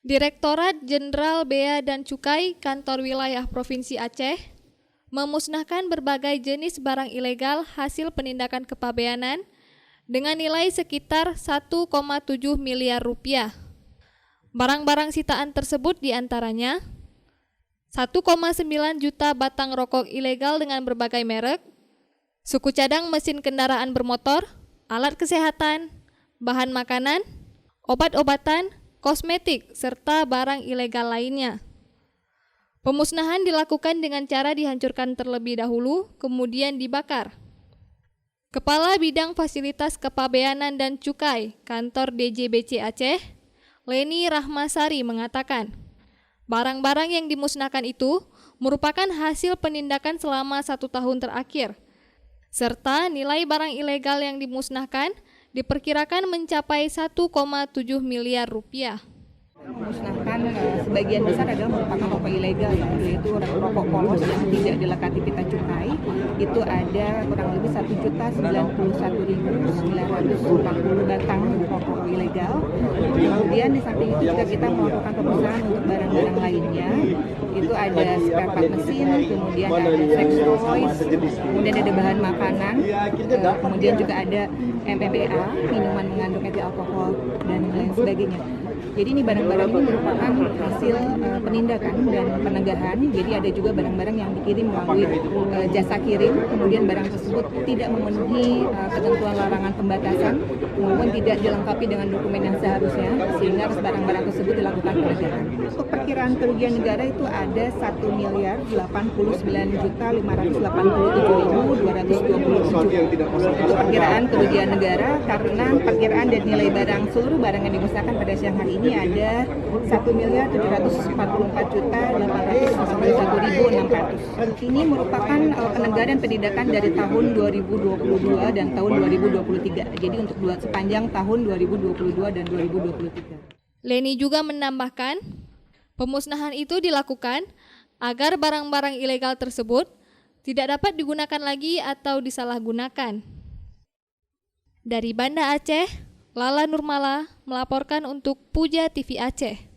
Direktorat Jenderal Bea dan Cukai Kantor Wilayah Provinsi Aceh memusnahkan berbagai jenis barang ilegal hasil penindakan kepabeanan dengan nilai sekitar 1,7 miliar rupiah. Barang-barang sitaan tersebut diantaranya 1,9 juta batang rokok ilegal dengan berbagai merek, suku cadang mesin kendaraan bermotor, alat kesehatan, bahan makanan, obat-obatan, kosmetik, serta barang ilegal lainnya. Pemusnahan dilakukan dengan cara dihancurkan terlebih dahulu, kemudian dibakar. Kepala Bidang Fasilitas Kepabeanan dan Cukai Kantor DJBC Aceh, Leni Rahmasari mengatakan, barang-barang yang dimusnahkan itu merupakan hasil penindakan selama 1 tahun terakhir, serta nilai barang ilegal yang dimusnahkan diperkirakan mencapai 1,7 miliar rupiah. Memusnahkan sebagian besar adalah merupakan rokok ilegal, yaitu rokok polos yang tidak dilekati pita cukai. Itu ada kurang lebih 1.091.940 batang rokok ilegal. Kemudian di samping itu juga kita melakukan pemusnahan untuk barang-barang lainnya. Itu ada spare part mesin, kemudian ada sex toys, kemudian ada bahan makanan, kemudian juga ada MMBA, minuman mengandung etil alkohol, dan lain sebagainya. Jadi ini barang-barang ini merupakan hasil penindakan dan penegahan. Jadi ada juga barang-barang yang dikirim melalui jasa kirim, kemudian barang tersebut tidak memenuhi ketentuan larangan pembatasan maupun tidak dilengkapi dengan dokumen yang seharusnya, sehingga barang-barang tersebut dilakukan penegahan. Untuk perkiraan kerugian negara itu ada 1.089.587.227. Perkiraan kerugian negara karena perkiraan dan nilai barang seluruh barang yang dimusnahkan pada siang hari ini ada 1.744.881.600. Ini merupakan penegahan pendidikan dari tahun 2022 dan tahun 2023. Jadi untuk sepanjang tahun 2022 dan 2023. Leni juga menambahkan, pemusnahan itu dilakukan agar barang-barang ilegal tersebut tidak dapat digunakan lagi atau disalahgunakan. Dari Banda Aceh, Lala Nurmala melaporkan untuk Puja TV Aceh.